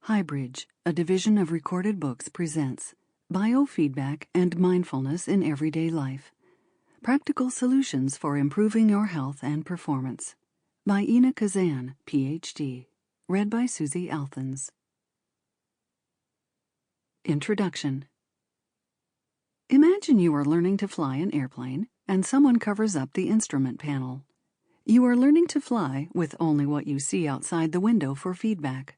HighBridge, a division of Recorded Books, presents Biofeedback and Mindfulness in Everyday Life. Practical Solutions for Improving Your Health and Performance. By Inna Khazan, Ph.D. Read by Suzie, Althens. Introduction. Imagine you are learning to fly an airplane and someone covers up the instrument panel. You are learning to fly with only what you see outside the window for feedback.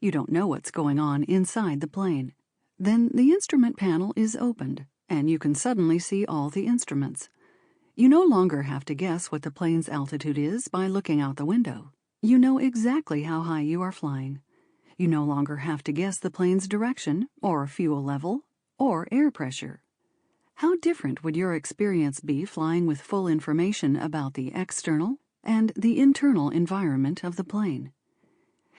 You don't know what's going on inside the plane. Then the instrument panel is opened, and you can suddenly see all the instruments. You no longer have to guess what the plane's altitude is by looking out the window. You know exactly how high you are flying. You no longer have to guess the plane's direction, or fuel level, or air pressure. How different would your experience be flying with full information about the external and the internal environment of the plane?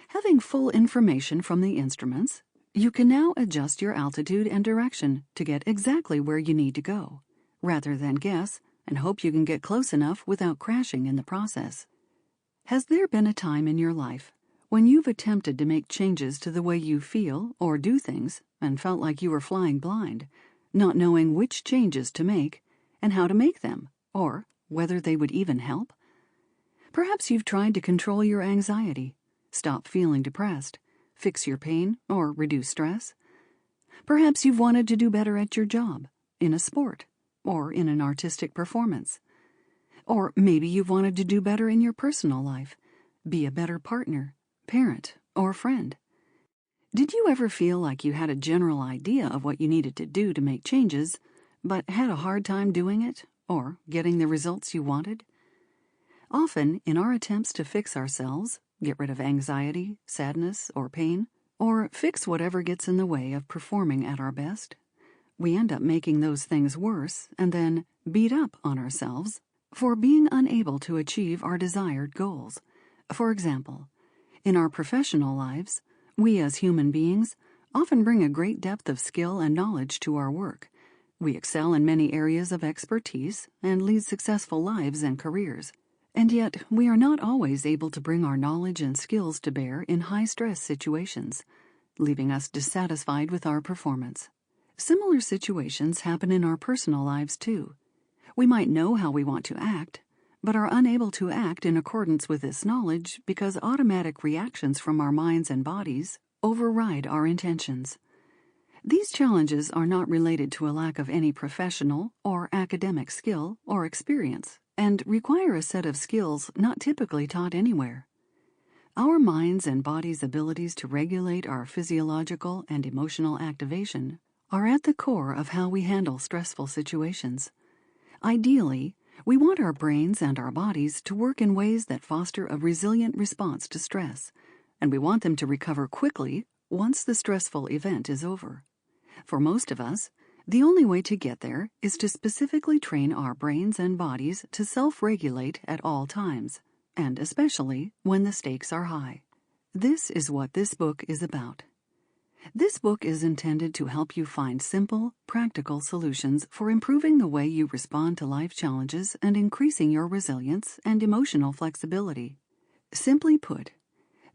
Having full information from the instruments, you can now adjust your altitude and direction to get exactly where you need to go, rather than guess and hope you can get close enough without crashing in the process. Has there been a time in your life when you've attempted to make changes to the way you feel or do things and felt like you were flying blind, not knowing which changes to make and how to make them, or whether they would even help? Perhaps you've tried to control your anxiety, stop feeling depressed, fix your pain, or reduce stress. Perhaps you've wanted to do better at your job, in a sport, or in an artistic performance. Or maybe you've wanted to do better in your personal life, be a better partner, parent, or friend. Did you ever feel like you had a general idea of what you needed to do to make changes, but had a hard time doing it, or getting the results you wanted? Often, in our attempts to fix ourselves, get rid of anxiety, sadness, or pain, or fix whatever gets in the way of performing at our best, we end up making those things worse and then beat up on ourselves for being unable to achieve our desired goals. For example, in our professional lives, we as human beings often bring a great depth of skill and knowledge to our work. We excel in many areas of expertise and lead successful lives and careers. And yet, we are not always able to bring our knowledge and skills to bear in high-stress situations, leaving us dissatisfied with our performance. Similar situations happen in our personal lives, too. We might know how we want to act, but are unable to act in accordance with this knowledge because automatic reactions from our minds and bodies override our intentions. These challenges are not related to a lack of any professional or academic skill or experience, and require a set of skills not typically taught anywhere. Our minds and bodies' abilities to regulate our physiological and emotional activation are at the core of how we handle stressful situations. Ideally, we want our brains and our bodies to work in ways that foster a resilient response to stress, and we want them to recover quickly once the stressful event is over. For most of us, the only way to get there is to specifically train our brains and bodies to self-regulate at all times, and especially when the stakes are high. This is what this book is about. This book is intended to help you find simple, practical solutions for improving the way you respond to life challenges and increasing your resilience and emotional flexibility. Simply put,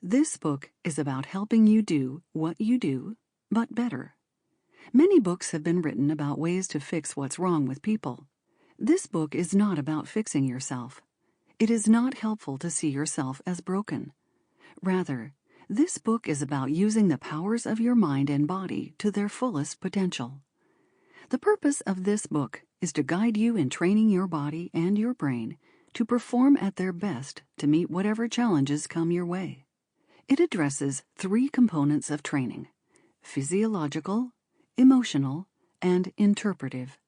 this book is about helping you do what you do, but better. Many books have been written about ways to fix what's wrong with people. This book is not about fixing yourself. It is not helpful to see yourself as broken. Rather, this book is about using the powers of your mind and body to their fullest potential. The purpose of this book is to guide you in training your body and your brain to perform at their best to meet whatever challenges come your way. It addresses 3 components of training: physiological, emotional, and interpretive.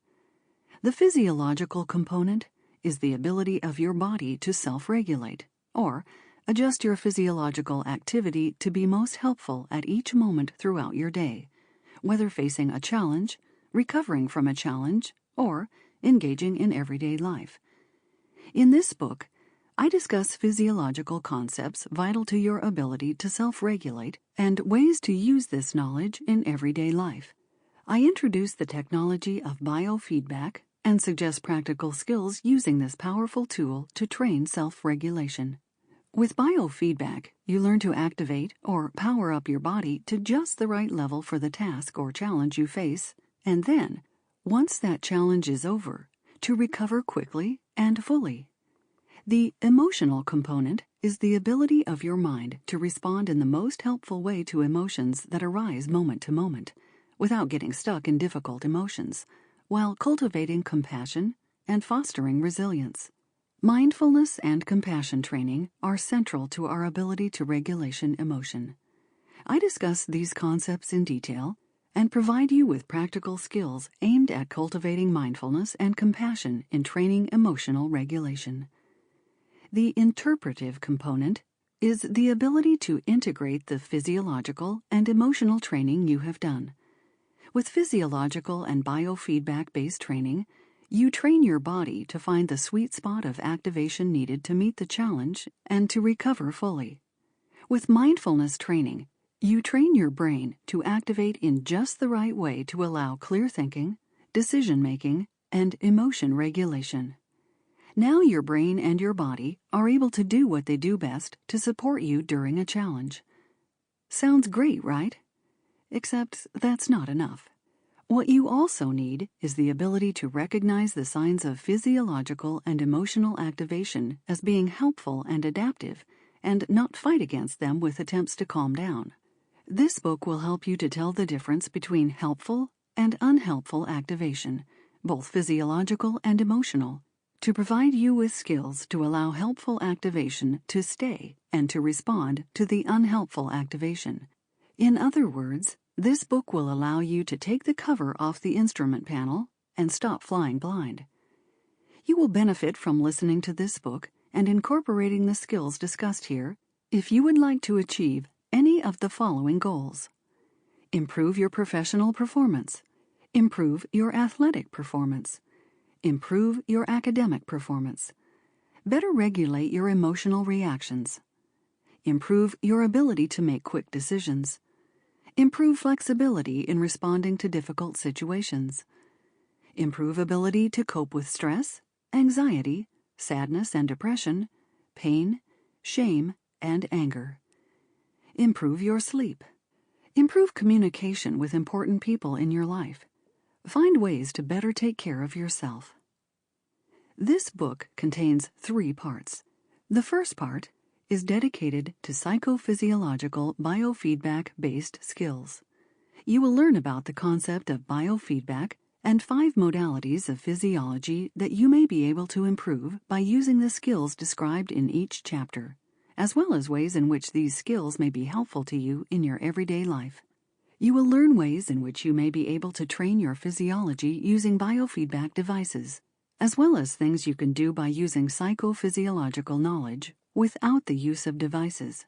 The physiological component is the ability of your body to self-regulate, or adjust your physiological activity to be most helpful at each moment throughout your day, whether facing a challenge, recovering from a challenge, or engaging in everyday life. In this book, I discuss physiological concepts vital to your ability to self-regulate and ways to use this knowledge in everyday life. I introduce the technology of biofeedback and suggest practical skills using this powerful tool to train self-regulation. With biofeedback, you learn to activate or power up your body to just the right level for the task or challenge you face, and then, once that challenge is over, to recover quickly and fully. The emotional component is the ability of your mind to respond in the most helpful way to emotions that arise moment to moment, without getting stuck in difficult emotions, while cultivating compassion and fostering resilience. Mindfulness and compassion training are central to our ability to regulation emotion. I discuss these concepts in detail and provide you with practical skills aimed at cultivating mindfulness and compassion in training emotional regulation. The interpretive component is the ability to integrate the physiological and emotional training you have done. With physiological and biofeedback-based training, you train your body to find the sweet spot of activation needed to meet the challenge and to recover fully. With mindfulness training, you train your brain to activate in just the right way to allow clear thinking, decision-making, and emotion regulation. Now your brain and your body are able to do what they do best to support you during a challenge. Sounds great, right? Except that's not enough. What you also need is the ability to recognize the signs of physiological and emotional activation as being helpful and adaptive, and not fight against them with attempts to calm down. This book will help you to tell the difference between helpful and unhelpful activation, both physiological and emotional, to provide you with skills to allow helpful activation to stay and to respond to the unhelpful activation. In other words, this book will allow you to take the cover off the instrument panel and stop flying blind. You will benefit from listening to this book and incorporating the skills discussed here if you would like to achieve any of the following goals. Improve your professional performance. Improve your athletic performance. Improve your academic performance. Better regulate your emotional reactions. Improve your ability to make quick decisions. Improve flexibility in responding to difficult situations. Improve ability to cope with stress, anxiety, sadness and depression, pain, shame, and anger. Improve your sleep. Improve communication with important people in your life. Find ways to better take care of yourself. This book contains 3 parts. The first part is dedicated to psychophysiological biofeedback-based skills. You will learn about the concept of biofeedback and 5 modalities of physiology that you may be able to improve by using the skills described in each chapter, as well as ways in which these skills may be helpful to you in your everyday life. You will learn ways in which you may be able to train your physiology using biofeedback devices, as well as things you can do by using psychophysiological knowledge without the use of devices.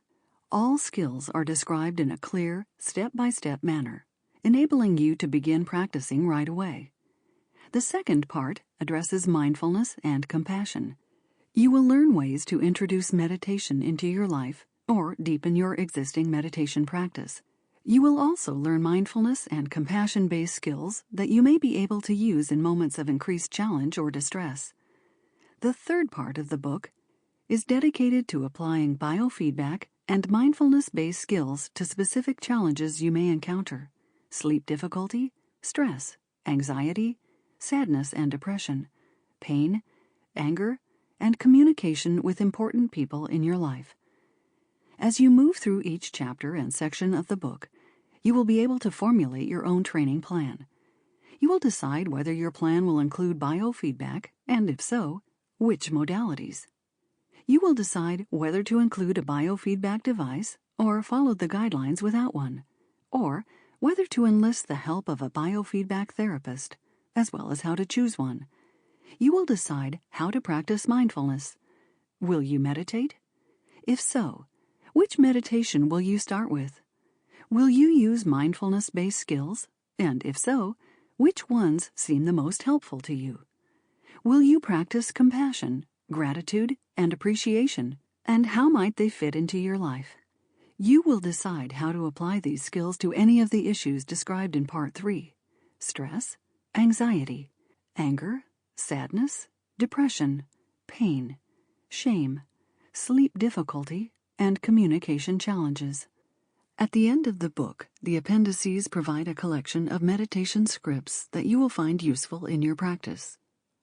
All skills are described in a clear, step-by-step manner, enabling you to begin practicing right away. The second part addresses mindfulness and compassion. You will learn ways to introduce meditation into your life or deepen your existing meditation practice. You will also learn mindfulness and compassion-based skills that you may be able to use in moments of increased challenge or distress. The third part of the book is dedicated to applying biofeedback and mindfulness-based skills to specific challenges you may encounter: sleep difficulty, stress, anxiety, sadness and depression, pain, anger, and communication with important people in your life. As you move through each chapter and section of the book, you will be able to formulate your own training plan. You will decide whether your plan will include biofeedback, and if so, which modalities. You will decide whether to include a biofeedback device or follow the guidelines without one, or whether to enlist the help of a biofeedback therapist, as well as how to choose one. You will decide how to practice mindfulness. Will you meditate? If so, which meditation will you start with? Will you use mindfulness-based skills? And if so, which ones seem the most helpful to you? Will you practice compassion, gratitude, and appreciation? And how might they fit into your life? You will decide how to apply these skills to any of the issues described in Part 3: stress, anxiety, anger, sadness, depression, pain, shame, sleep difficulty, and communication challenges. At the end of the book, the appendices provide a collection of meditation scripts that you will find useful in your practice.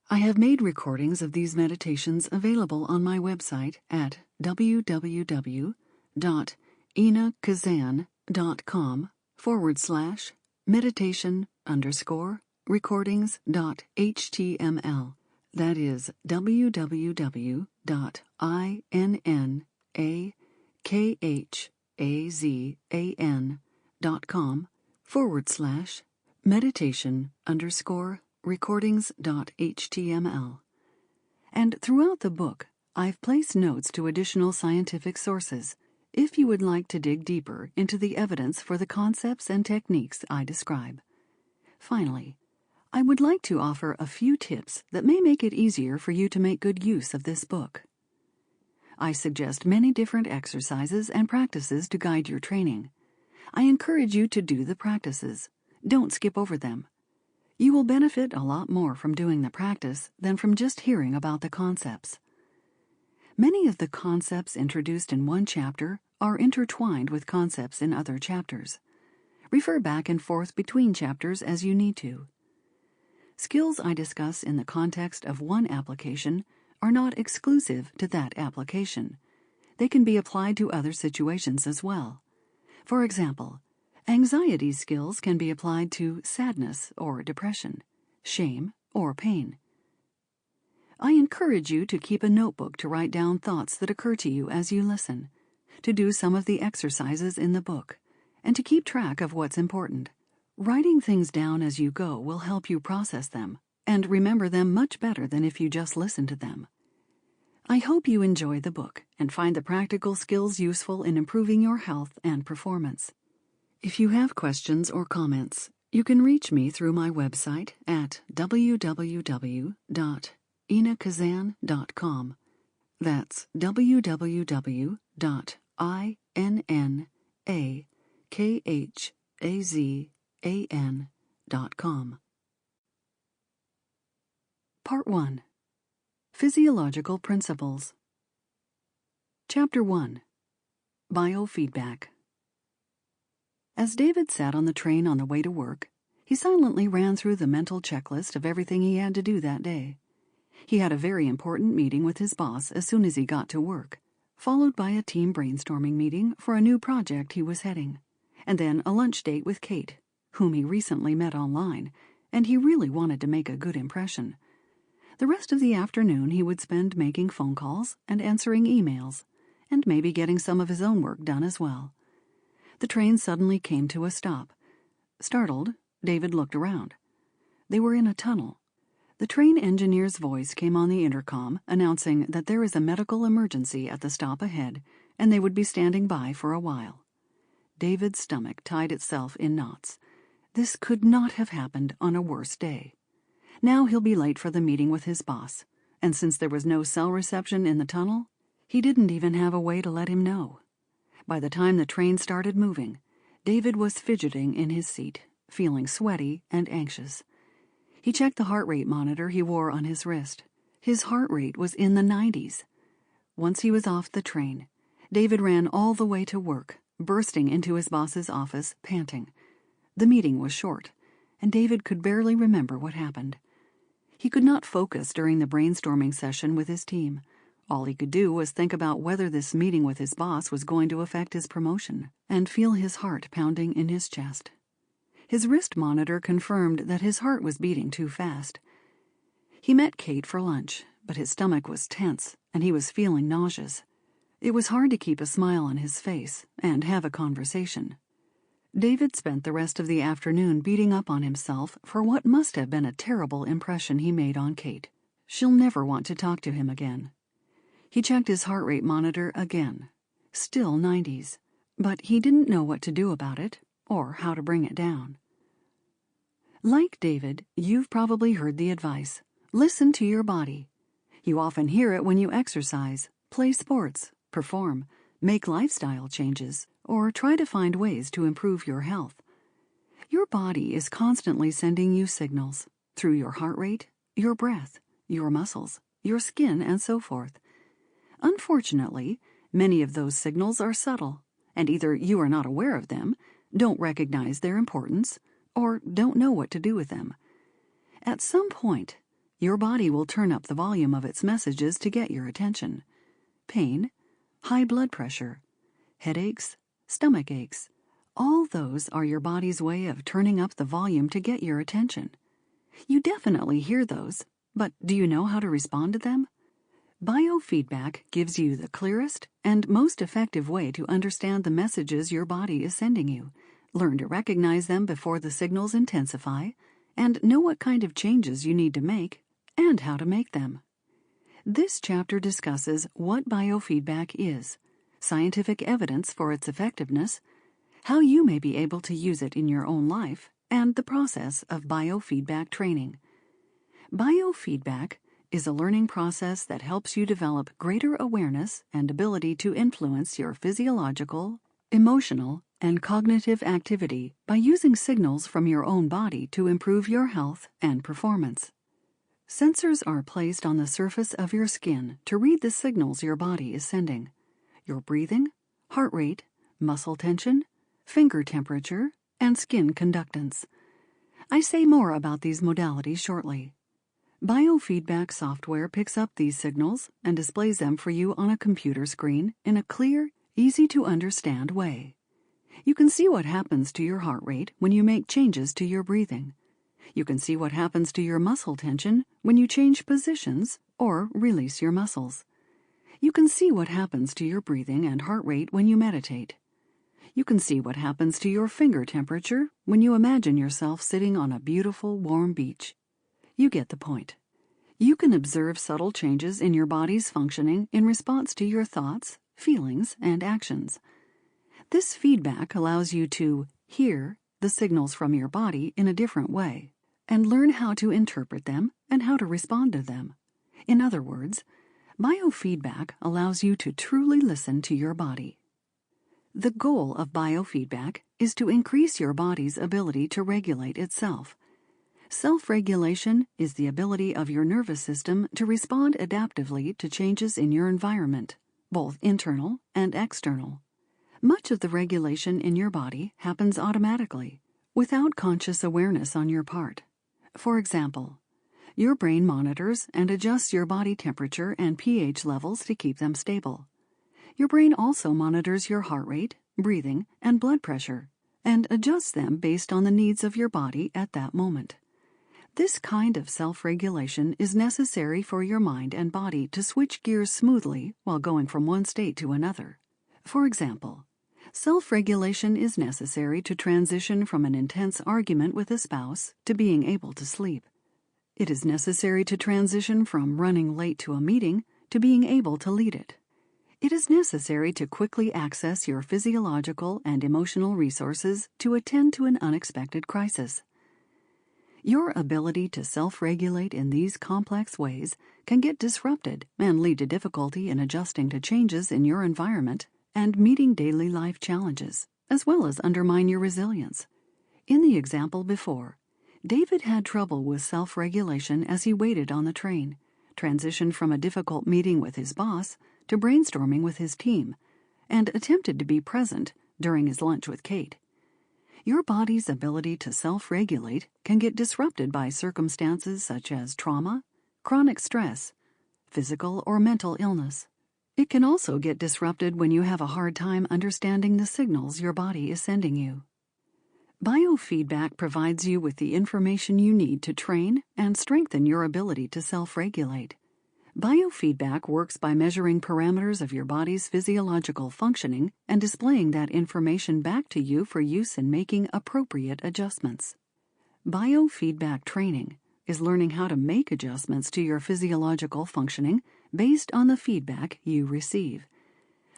I have made recordings of these meditations available on my website at www.innakazan.com/meditation_recordings.html. That is www.innakazan.com/meditation_recordings.html. And throughout the book, I've placed notes to additional scientific sources if you would like to dig deeper into the evidence for the concepts and techniques I describe. Finally, I would like to offer a few tips that may make it easier for you to make good use of this book. I suggest many different exercises and practices to guide your training. I encourage you to do the practices. Don't skip over them. You will benefit a lot more from doing the practice than from just hearing about the concepts. Many of the concepts introduced in one chapter are intertwined with concepts in other chapters. Refer back and forth between chapters as you need to. Skills I discuss in the context of one application are not exclusive to that application. They can be applied to other situations as well. For example, anxiety skills can be applied to sadness or depression, shame or pain. I encourage you to keep a notebook to write down thoughts that occur to you as you listen, to do some of the exercises in the book, and to keep track of what's important. Writing things down as you go will help you process them and remember them much better than if you just listen to them. I hope you enjoy the book and find the practical skills useful in improving your health and performance. If you have questions or comments, you can reach me through my website at www.innakazan.com. That's www.innakazan.com. Part 1. Physiological Principles. Chapter 1. Biofeedback. As David sat on the train on the way to work, he silently ran through the mental checklist of everything he had to do that day. He had a very important meeting with his boss as soon as he got to work, followed by a team brainstorming meeting for a new project he was heading, and then a lunch date with Kate, whom he recently met online, and he really wanted to make a good impression. The rest of the afternoon he would spend making phone calls and answering emails, and maybe getting some of his own work done as well. The train suddenly came to a stop. Startled, David looked around. They were in a tunnel. The train engineer's voice came on the intercom announcing that there is a medical emergency at the stop ahead and they would be standing by for a while. David's stomach tied itself in knots. This could not have happened on a worse day. Now he'll be late for the meeting with his boss, and since there was no cell reception in the tunnel, he didn't even have a way to let him know. By the time the train started moving, David was fidgeting in his seat, feeling sweaty and anxious. He checked the heart rate monitor he wore on his wrist. His heart rate was in the 90s. Once he was off the train, David ran all the way to work, bursting into his boss's office, panting. The meeting was short, and David could barely remember what happened. He could not focus during the brainstorming session with his team. All he could do was think about whether this meeting with his boss was going to affect his promotion, and feel his heart pounding in his chest. His wrist monitor confirmed that his heart was beating too fast. He met Kate for lunch, but his stomach was tense, and he was feeling nauseous. It was hard to keep a smile on his face and have a conversation. David spent the rest of the afternoon beating up on himself for what must have been a terrible impression he made on Kate. She'll never want to talk to him again. He checked his heart rate monitor again. Still 90s, but he didn't know what to do about it or how to bring it down. Like David, you've probably heard the advice: listen to your body. You often hear it when you exercise, play sports, perform, make lifestyle changes, or try to find ways to improve your health. Your body is constantly sending you signals through your heart rate, your breath, your muscles, your skin, and so forth. Unfortunately, many of those signals are subtle, and either you are not aware of them, don't recognize their importance, or don't know what to do with them. At some point, your body will turn up the volume of its messages to get your attention. Pain, high blood pressure, headaches, stomach aches, all those are your body's way of turning up the volume to get your attention. You definitely hear those, but do you know how to respond to them? Biofeedback gives you the clearest and most effective way to understand the messages your body is sending you, learn to recognize them before the signals intensify, and know what kind of changes you need to make and how to make them. This chapter discusses what biofeedback is, scientific evidence for its effectiveness, how you may be able to use it in your own life, and the process of biofeedback training. Biofeedback is a learning process that helps you develop greater awareness and ability to influence your physiological, emotional, and cognitive activity by using signals from your own body to improve your health and performance. Sensors are placed on the surface of your skin to read the signals your body is sending: your breathing, heart rate, muscle tension, finger temperature, and skin conductance. I say more about these modalities shortly. Biofeedback software picks up these signals and displays them for you on a computer screen in a clear, easy-to-understand way. You can see what happens to your heart rate when you make changes to your breathing. You can see what happens to your muscle tension when you change positions or release your muscles. You can see what happens to your breathing and heart rate when you meditate. You can see what happens to your finger temperature when you imagine yourself sitting on a beautiful, warm beach. You get the point. You can observe subtle changes in your body's functioning in response to your thoughts, feelings, and actions. This feedback allows you to hear the signals from your body in a different way and learn how to interpret them and how to respond to them. In other words, biofeedback allows you to truly listen to your body. The goal of biofeedback is to increase your body's ability to regulate itself. Self-regulation is the ability of your nervous system to respond adaptively to changes in your environment, both internal and external. Much of the regulation in your body happens automatically, without conscious awareness on your part. For example, your brain monitors and adjusts your body temperature and pH levels to keep them stable. Your brain also monitors your heart rate, breathing, and blood pressure, and adjusts them based on the needs of your body at that moment. This kind of self-regulation is necessary for your mind and body to switch gears smoothly while going from one state to another. For example, self-regulation is necessary to transition from an intense argument with a spouse to being able to sleep. It is necessary to transition from running late to a meeting to being able to lead it. It is necessary to quickly access your physiological and emotional resources to attend to an unexpected crisis. Your ability to self-regulate in these complex ways can get disrupted and lead to difficulty in adjusting to changes in your environment and meeting daily life challenges, as well as undermine your resilience. In the example before, David had trouble with self-regulation as he waited on the train, transitioned from a difficult meeting with his boss to brainstorming with his team, and attempted to be present during his lunch with Kate. Your body's ability to self-regulate can get disrupted by circumstances such as trauma, chronic stress, physical or mental illness. It can also get disrupted when you have a hard time understanding the signals your body is sending you. Biofeedback provides you with the information you need to train and strengthen your ability to self-regulate. Biofeedback works by measuring parameters of your body's physiological functioning and displaying that information back to you for use in making appropriate adjustments. Biofeedback training is learning how to make adjustments to your physiological functioning based on the feedback you receive.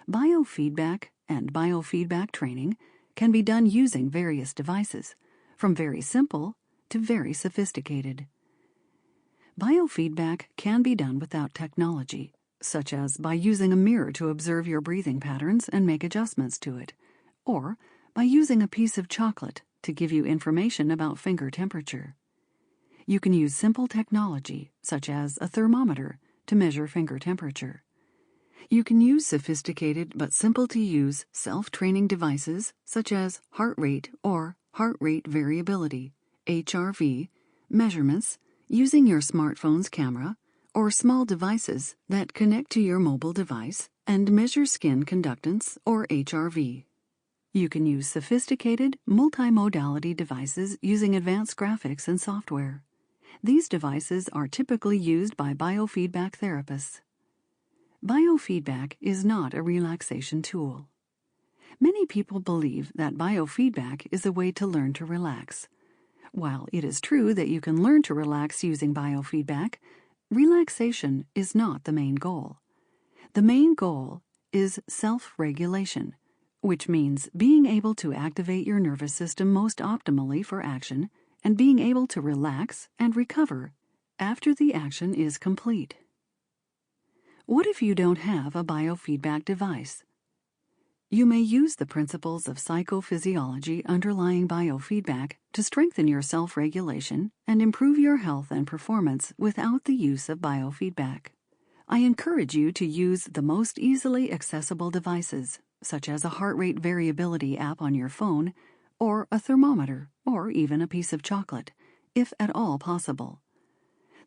Biofeedback and biofeedback training can be done using various devices, from very simple to very sophisticated. Biofeedback can be done without technology, such as by using a mirror to observe your breathing patterns and make adjustments to it, or by using a piece of chocolate to give you information about finger temperature. You can use simple technology, such as a thermometer, to measure finger temperature. You can use sophisticated but simple-to-use self-training devices such as heart rate or heart rate variability, HRV, measurements using your smartphone's camera, or small devices that connect to your mobile device and measure skin conductance or HRV. You can use sophisticated multimodality devices using advanced graphics and software. These devices are typically used by biofeedback therapists. Biofeedback is not a relaxation tool. Many people believe that biofeedback is a way to learn to relax. While it is true that you can learn to relax using biofeedback, relaxation is not the main goal. The main goal is self-regulation, which means being able to activate your nervous system most optimally for action and being able to relax and recover after the action is complete. What if you don't have a biofeedback device? You may use the principles of psychophysiology underlying biofeedback to strengthen your self-regulation and improve your health and performance without the use of biofeedback. I encourage you to use the most easily accessible devices, such as a heart rate variability app on your phone, or a thermometer, or even a piece of chocolate, if at all possible.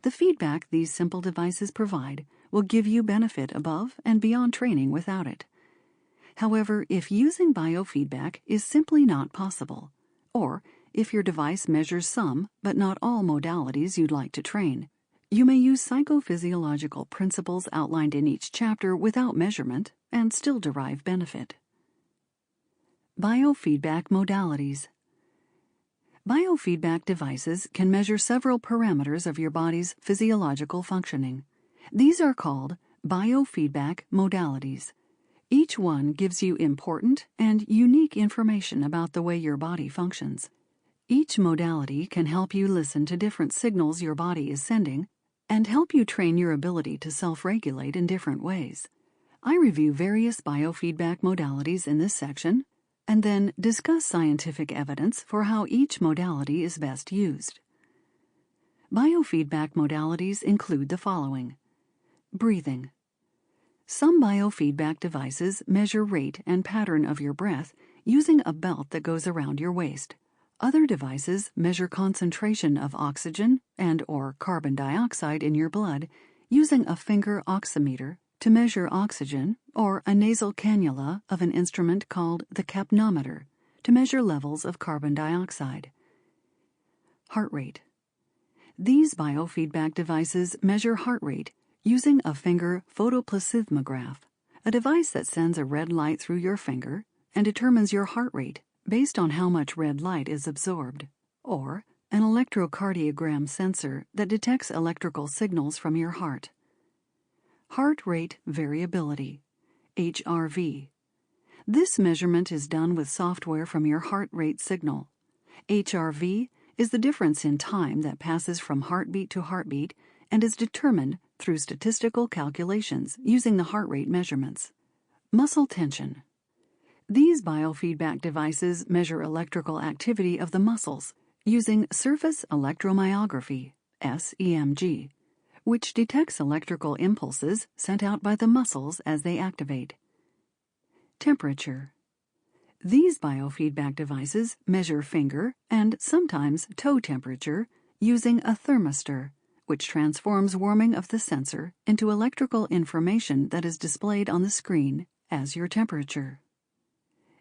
The feedback these simple devices provide will give you benefit above and beyond training without it. However, if using biofeedback is simply not possible, or if your device measures some but not all modalities you'd like to train, you may use psychophysiological principles outlined in each chapter without measurement and still derive benefit. Biofeedback modalities. Biofeedback devices can measure several parameters of your body's physiological functioning. These are called biofeedback modalities. Each one gives you important and unique information about the way your body functions. Each modality can help you listen to different signals your body is sending and help you train your ability to self-regulate in different ways. I review various biofeedback modalities in this section and then discuss scientific evidence for how each modality is best used. Biofeedback modalities include the following. Breathing. Some biofeedback devices measure rate and pattern of your breath using a belt that goes around your waist. Other devices measure concentration of oxygen and/or carbon dioxide in your blood using a finger oximeter to measure oxygen, or a nasal cannula of an instrument called the capnometer to measure levels of carbon dioxide. Heart rate. These biofeedback devices measure heart rate using a finger photoplasmograph, a device that sends a red light through your finger and determines your heart rate based on how much red light is absorbed, or an electrocardiogram sensor that detects electrical signals from your heart. Heart rate variability, HRV. This measurement is done with software from your heart rate signal. HRV is the difference in time that passes from heartbeat to heartbeat and is determined through statistical calculations using the heart rate measurements. Muscle tension. These biofeedback devices measure electrical activity of the muscles using surface electromyography, SEMG, which detects electrical impulses sent out by the muscles as they activate. Temperature. These biofeedback devices measure finger and sometimes toe temperature using a thermistor, which transforms warming of the sensor into electrical information that is displayed on the screen as your temperature.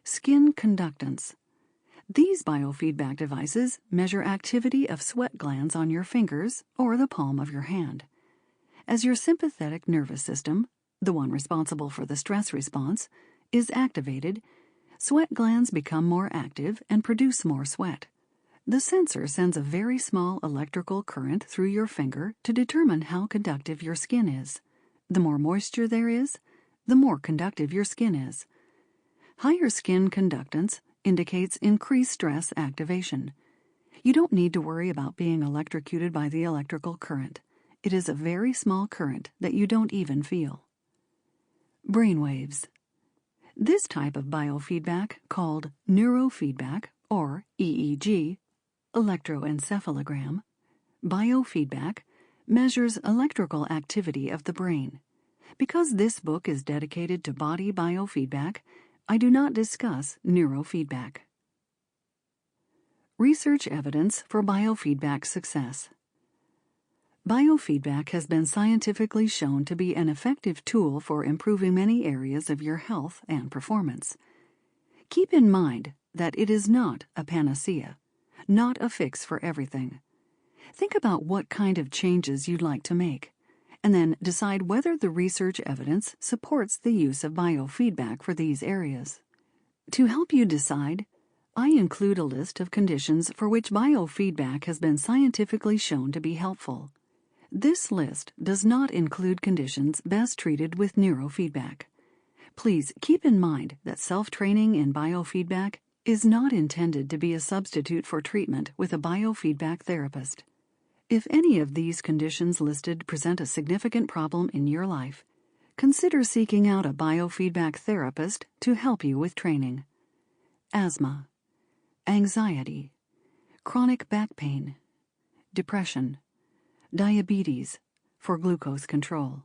Skin conductance. These biofeedback devices measure activity of sweat glands on your fingers or the palm of your hand. As your sympathetic nervous system, the one responsible for the stress response, is activated, sweat glands become more active and produce more sweat. The sensor sends a very small electrical current through your finger to determine how conductive your skin is. The more moisture there is, the more conductive your skin is. Higher skin conductance indicates increased stress activation. You don't need to worry about being electrocuted by the electrical current. It is a very small current that you don't even feel. Brainwaves. This type of biofeedback, called neurofeedback, or EEG, electroencephalogram, biofeedback, measures electrical activity of the brain. Because this book is dedicated to body biofeedback, I do not discuss neurofeedback. Research evidence for biofeedback success. Biofeedback has been scientifically shown to be an effective tool for improving many areas of your health and performance. Keep in mind that it is not a panacea, not a fix for everything. Think about what kind of changes you'd like to make, and then decide whether the research evidence supports the use of biofeedback for these areas. To help you decide, I include a list of conditions for which biofeedback has been scientifically shown to be helpful. This list does not include conditions best treated with neurofeedback. Please keep in mind that self-training in biofeedback is not intended to be a substitute for treatment with a biofeedback therapist. If any of these conditions listed present a significant problem in your life, consider seeking out a biofeedback therapist to help you with training. Asthma, anxiety, chronic back pain, depression, diabetes for glucose control,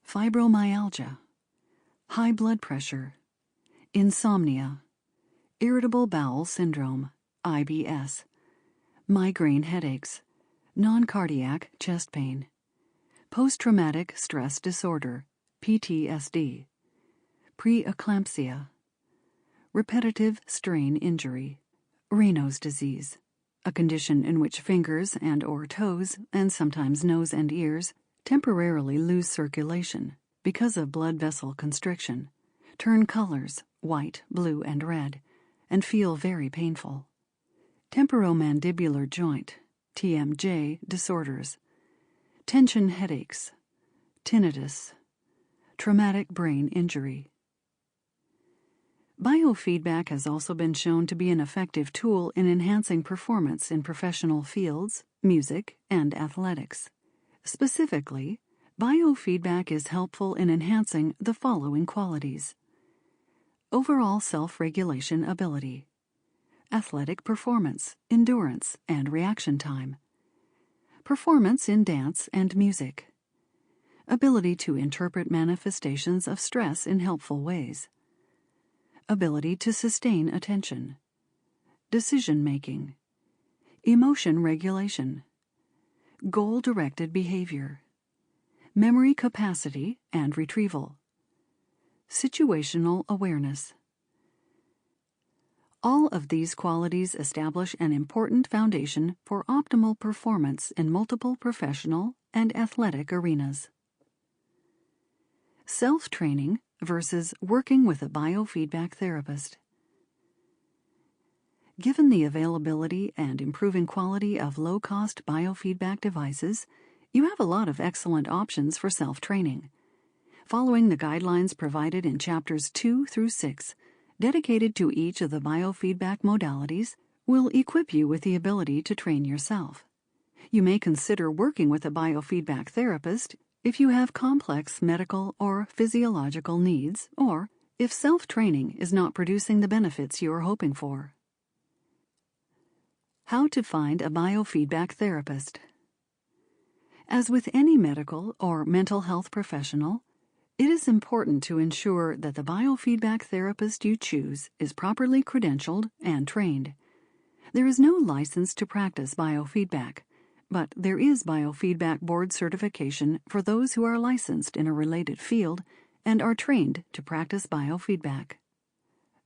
fibromyalgia, high blood pressure, insomnia, irritable bowel syndrome, IBS, migraine headaches, non-cardiac chest pain, post-traumatic stress disorder, PTSD, preeclampsia, repetitive strain injury, Raynaud's disease, a condition in which fingers and/or toes, and sometimes nose and ears, temporarily lose circulation because of blood vessel constriction, turn colors, white, blue, and red, and feel very painful. Temporomandibular joint, TMJ, disorders, tension headaches, tinnitus, traumatic brain injury. Biofeedback has also been shown to be an effective tool in enhancing performance in professional fields, music, and athletics. Specifically, biofeedback is helpful in enhancing the following qualities: overall self-regulation ability, athletic performance, endurance, and reaction time, performance in dance and music, ability to interpret manifestations of stress in helpful ways, ability to sustain attention, decision-making, emotion regulation, goal-directed behavior, memory capacity and retrieval, situational awareness. All of these qualities establish an important foundation for optimal performance in multiple professional and athletic arenas. Self-training versus working with a biofeedback therapist. Given the availability and improving quality of low-cost biofeedback devices, you have a lot of excellent options for self-training. Following the guidelines provided in chapters 2 through 6, dedicated to each of the biofeedback modalities, will equip you with the ability to train yourself. You may consider working with a biofeedback therapist if you have complex medical or physiological needs, or if self-training is not producing the benefits you are hoping for. How to find a biofeedback therapist. As with any medical or mental health professional, it is important to ensure that the biofeedback therapist you choose is properly credentialed and trained. There is no license to practice biofeedback, but there is biofeedback board certification for those who are licensed in a related field and are trained to practice biofeedback.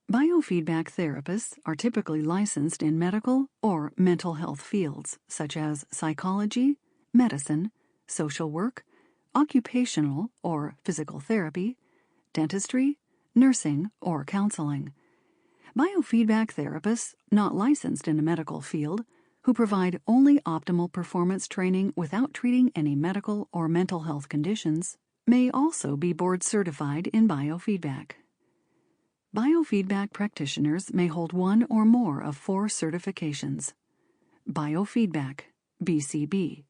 Biofeedback therapists are typically licensed in medical or mental health fields such as psychology, medicine, social work, occupational or physical therapy, dentistry, nursing, or counseling. Biofeedback therapists not licensed in a medical field who provide only optimal performance training without treating any medical or mental health conditions may also be board certified in biofeedback. Biofeedback practitioners may hold one or more of 4 certifications: Biofeedback, BCB,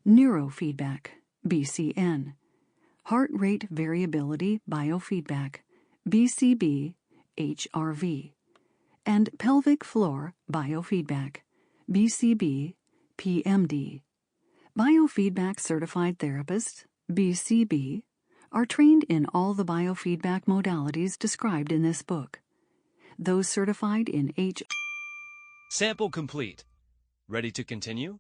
Neurofeedback, BCN, Heart Rate Variability Biofeedback, BCB, HRV, and Pelvic Floor Biofeedback, BCB, PMD. Biofeedback Certified Therapists, BCB, are trained in all the biofeedback modalities described in this book. Those certified in Sample complete. Ready to continue?